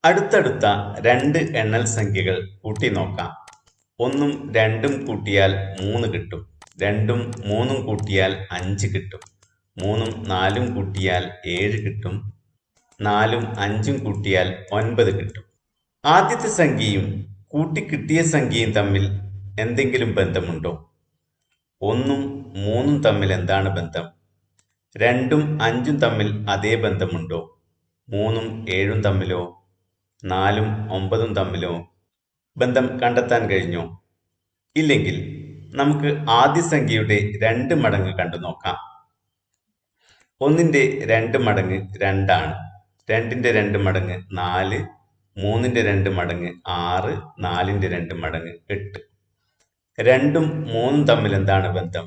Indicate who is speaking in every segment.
Speaker 1: അടുത്തടുത്ത രണ്ട് എണ്ണൽ സംഖ്യകൾ കൂട്ടി നോക്കാം. 1ഉം 2ഉം കൂട്ടിയാൽ 3 കിട്ടും. 2ഉം 3ഉം കൂട്ടിയാൽ 5 കിട്ടും. 3ഉം 4ഉം കൂട്ടിയാൽ 7 കിട്ടും. 4ഉം 5ഉം കൂട്ടിയാൽ 9 കിട്ടും. ആദ്യത്തെ സംഖ്യയും കൂട്ടിക്കിട്ടിയ സംഖ്യയും തമ്മിൽ എന്തെങ്കിലും ബന്ധമുണ്ടോ? 1ഉം 3ഉം തമ്മിൽ എന്താണ് ബന്ധം? 2ഉം 5ഉം തമ്മിൽ അതേ ബന്ധമുണ്ടോ? 3ഉം 7ഉം തമ്മിലോ? 4ഉം 9ഉം തമ്മിലോ ബന്ധം കണ്ടെത്താൻ കഴിഞ്ഞോ? ഇല്ലെങ്കിൽ നമുക്ക് ആദ്യ സംഖ്യയുടെ 2 മടങ്ങ് കണ്ടു നോക്കാം. 1ന്റെ 2 മടങ്ങ് 2 ആണ്. 2ന്റെ 2 മടങ്ങ് 4, 3ന്റെ 2 മടങ്ങ് 6, 4ന്റെ 2 മടങ്ങ് 8. 2ഉം 3ഉം തമ്മിൽ എന്താണ് ബന്ധം?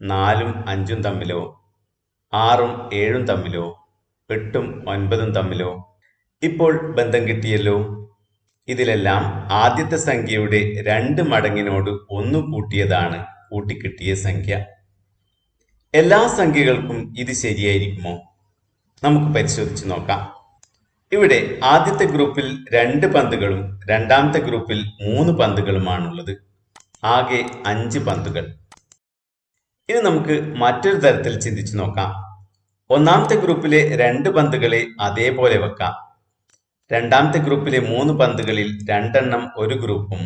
Speaker 1: 4ഉം 5ഉം തമ്മിലോ? 6ഉം 7ഉം തമ്മിലോ? 8ഉം 9ഉം തമ്മിലോ? ഇപ്പോൾ ബന്ധം കിട്ടിയല്ലോ. ഇതിലെല്ലാം ആദ്യത്തെ സംഖ്യയുടെ 2 മടങ്ങിനോട് 1 കൂട്ടിയതാണ് കൂട്ടിക്കിട്ടിയ സംഖ്യ. എല്ലാ സംഖ്യകൾക്കും ഇത് ശരിയായിരിക്കുമോ? നമുക്ക് പരിശോധിച്ച് നോക്കാം. ഇവിടെ ആദ്യത്തെ ഗ്രൂപ്പിൽ 2 പന്തുകളും രണ്ടാമത്തെ ഗ്രൂപ്പിൽ 3 പന്തുകളുമാണുള്ളത്. ആകെ 5 പന്തുകൾ. ഇനി നമുക്ക് മറ്റൊരു തരത്തിൽ ചിന്തിച്ചു നോക്കാം. ഒന്നാമത്തെ ഗ്രൂപ്പിലെ 2 പന്തുകളെ അതേപോലെ വെക്കാം. രണ്ടാമത്തെ ഗ്രൂപ്പിലെ 3 പന്തുകളിൽ 2 എണ്ണം ഒരു ഗ്രൂപ്പും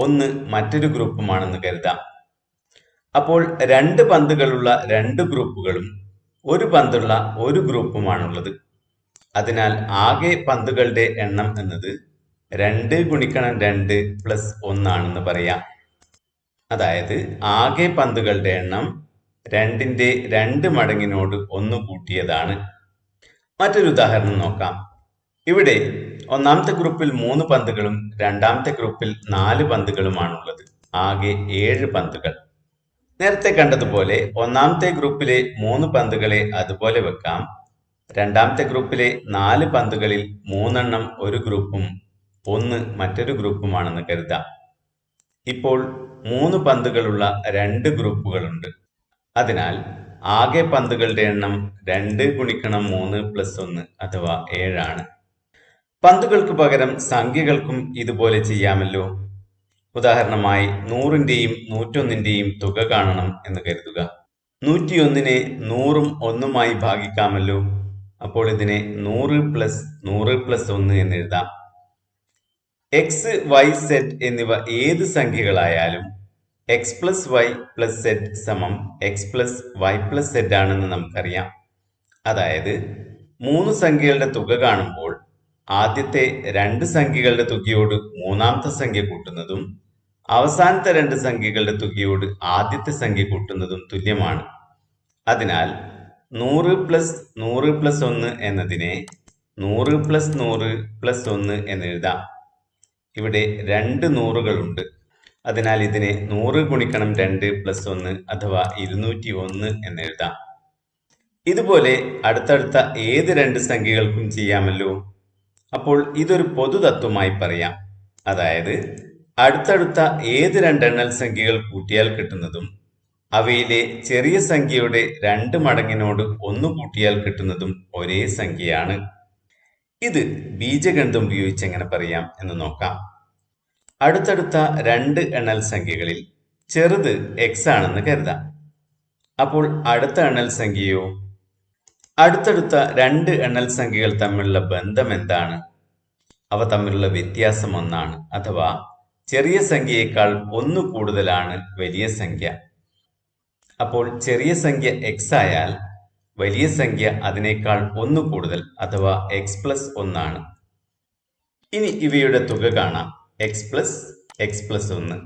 Speaker 1: 1 മറ്റൊരു ഗ്രൂപ്പുമാണെന്ന് കരുതാം. അപ്പോൾ 2 പന്തുകളുള്ള 2 ഗ്രൂപ്പുകളും 1 പന്തുള്ള ഒരു ഗ്രൂപ്പുമാണുള്ളത്. അതിനാൽ ആകെ പന്തുകളുടെ എണ്ണം എന്നത് 2 ഗുണിക്കണം 2 പ്ലസ് 1 ആണെന്ന് പറയാം. അതായത് ആകെ പന്തുകളുടെ എണ്ണം 2ന്റെ 2 മടങ്ങിനോട് 1 കൂട്ടിയതാണ്. മറ്റൊരു ഉദാഹരണം നോക്കാം. ഇവിടെ ഒന്നാമത്തെ ഗ്രൂപ്പിൽ 3 പന്തുകളും രണ്ടാമത്തെ ഗ്രൂപ്പിൽ 4 പന്തുകളുമാണുള്ളത്. ആകെ 7 പന്തുകൾ. നേരത്തെ കണ്ടതുപോലെ ഒന്നാമത്തെ ഗ്രൂപ്പിലെ 3 പന്തുകളെ അതുപോലെ വെക്കാം. രണ്ടാമത്തെ ഗ്രൂപ്പിലെ 4 പന്തുകളിൽ 3 എണ്ണം ഒരു ഗ്രൂപ്പും 1 മറ്റൊരു ഗ്രൂപ്പുമാണെന്ന് കരുതാം. ഇപ്പോൾ 3 പന്തുകളുള്ള 2 ഗ്രൂപ്പുകളുണ്ട്. അതിനാൽ ആകെ പന്തുകളുടെ എണ്ണം 2 ഗുണിക്കണം 3 പ്ലസ് 1 അഥവാ 7 ആണ്. പന്തുകൾക്ക് പകരം സംഖ്യകൾക്കും ഇതുപോലെ ചെയ്യാമല്ലോ. ഉദാഹരണമായി 100ന്റെയും 101ന്റെയും തുക കാണണം എന്ന് കരുതുക. 101നെ 100ഉം 1ഉമായി ഭാഗിക്കാമല്ലോ. അപ്പോൾ ഇതിനെ 100 പ്ലസ് 100 പ്ലസ് 1 എന്ന് എഴുതാം. എക്സ്, വൈ, സെഡ് എന്നിവ ഏത് സംഖ്യകളായാലും X plus Y plus Z സമം X plus Y plus Z ആണെന്ന് നമുക്കറിയാം. അതായത് 3 സംഖ്യകളുടെ തുക കാണുമ്പോൾ ആദ്യത്തെ 2 സംഖ്യകളുടെ തുകയോട് മൂന്നാമത്തെ സംഖ്യ കൂട്ടുന്നതും അവസാനത്തെ 2 സംഖ്യകളുടെ തുകയോട് ആദ്യത്തെ സംഖ്യ കൂട്ടുന്നതും തുല്യമാണ്. അതിനാൽ 100 പ്ലസ് 100 പ്ലസ് 1 എന്നതിനെ 100 പ്ലസ് 100 പ്ലസ് 1 എന്നെഴുതാം. ഇവിടെ 2 100കളുണ്ട്. അതിനാൽ ഇതിനെ 100 ഗുണിക്കണം 2 പ്ലസ് 1 അഥവാ 201 എന്നെഴുതാം. ഇതുപോലെ അടുത്തടുത്ത ഏത് 2 സംഖ്യകൾക്കും ചെയ്യാമല്ലോ. അപ്പോൾ ഇതൊരു പൊതുതത്വമായി പറയാം. അതായത് അടുത്തടുത്ത ഏത് 2 എണ്ണൽ സംഖ്യകൾ കൂട്ടിയാൽ കിട്ടുന്നതും അവയിലെ ചെറിയ സംഖ്യയുടെ 2 മടങ്ങിനോട് 1 കൂട്ടിയാൽ കിട്ടുന്നതും ഒരേ സംഖ്യയാണ്. ഇത് ബീജഗണിതം ഉപയോഗിച്ച് എങ്ങനെ പറയാം എന്ന് നോക്കാം. അടുത്തടുത്ത 2 എണ്ണൽ സംഖ്യകളിൽ ചെറുത് x ആണെന്ന് കരുതാം. അപ്പോൾ അടുത്ത എണ്ണൽ സംഖ്യയോ? അടുത്തടുത്ത 2 എണ്ണൽ സംഖ്യകൾ തമ്മിലുള്ള ബന്ധം എന്താണ്? അവ തമ്മിലുള്ള വ്യത്യാസം 1 ആണ്. അഥവാ ചെറിയ സംഖ്യയേക്കാൾ 1 കൂടുതലാണ് വലിയ സംഖ്യ. അപ്പോൾ ചെറിയ സംഖ്യ x ആയാൽ വലിയ സംഖ്യ അതിനേക്കാൾ 1 കൂടുതൽ അഥവാ x പ്ലസ് 1 ആണ്. ഇനി ഇവയുടെ തുക കാണാം. x plus 1.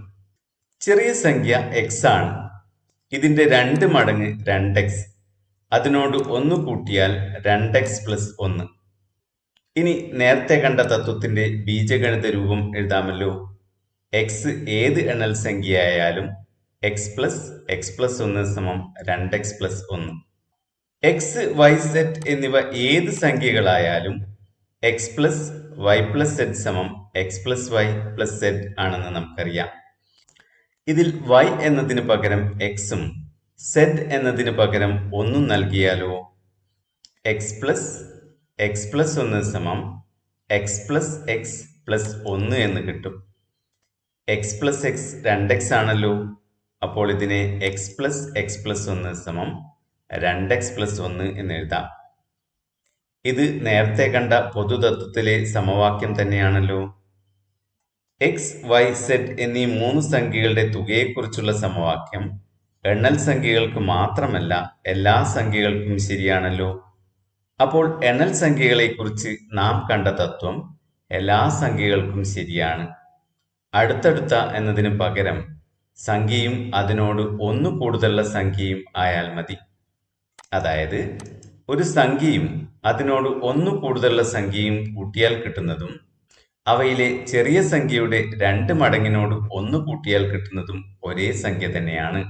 Speaker 1: ചെറിയ സംഖ്യ x ആണ്. ഇതിന്റെ 2 മടങ്ങ് 2x. അതിനോട് 1 കൂട്ടിയാൽ 2x പ്ലസ് 1. ഇനി നേരത്തെ കണ്ട തത്വത്തിന്റെ ബീജഗണിത രൂപം എഴുതാമല്ലോ. x ഏത് എണ്ണൽ സംഖ്യയായാലും x പ്ലസ് 1 സമം 2x plus 1. X, Y, Z എന്നിവ ഏത് സംഖ്യകളായാലും X plus Y plus Z സമം X plus Y plus Z ആണെന്ന് നമുക്കറിയാം. ഇതിൽ y എന്നതിന് പകരം എക്സും സെഡ് എന്നതിന് പകരം 1 നൽകിയാലോ? എക്സ് പ്ലസ് 1 സമം എക്സ് പ്ലസ് എക്സ് പ്ലസ് 1 എന്ന് കിട്ടും. എക്സ് പ്ലസ് എക്സ് 2x ആണല്ലോ. അപ്പോൾ ഇതിനെ എക്സ് പ്ലസ് 1 സമം 2x പ്ലസ് 1 എന്ന് എഴുതാം. ഇത് നേരത്തെ കണ്ട പൊതുതത്വത്തിലെ സമവാക്യം തന്നെയാണല്ലോ. എക്സ് വൈ സെഡ് എന്നീ 3 സംഖ്യകളുടെ തുകയെക്കുറിച്ചുള്ള സമവാക്യം എണ്ണൽ സംഖ്യകൾക്ക് മാത്രമല്ല എല്ലാ സംഖ്യകൾക്കും ശരിയാണല്ലോ. അപ്പോൾ എണ്ണൽ സംഖ്യകളെക്കുറിച്ച് നാം കണ്ട തത്വം എല്ലാ സംഖ്യകൾക്കും ശരിയാണ്. അടുത്തടുത്ത എന്നതിന് പകരം സംഖ്യയും അതിനോട് 1 കൂടുതലുള്ള സംഖ്യയും ആയാൽ മതി. അതായത് ഒരു സംഖ്യയും അതിനോട് 1 കൂടുതലുള്ള സംഖ്യയും കൂട്ടിയാൽ കിട്ടുന്നതും അവയിലെ ചെറിയ സംഖ്യയുടെ 2 മടങ്ങിനോട് 1 കൂട്ടിയാൽ കിട്ടുന്നതും ഒരേ സംഖ്യ തന്നെയാണ്.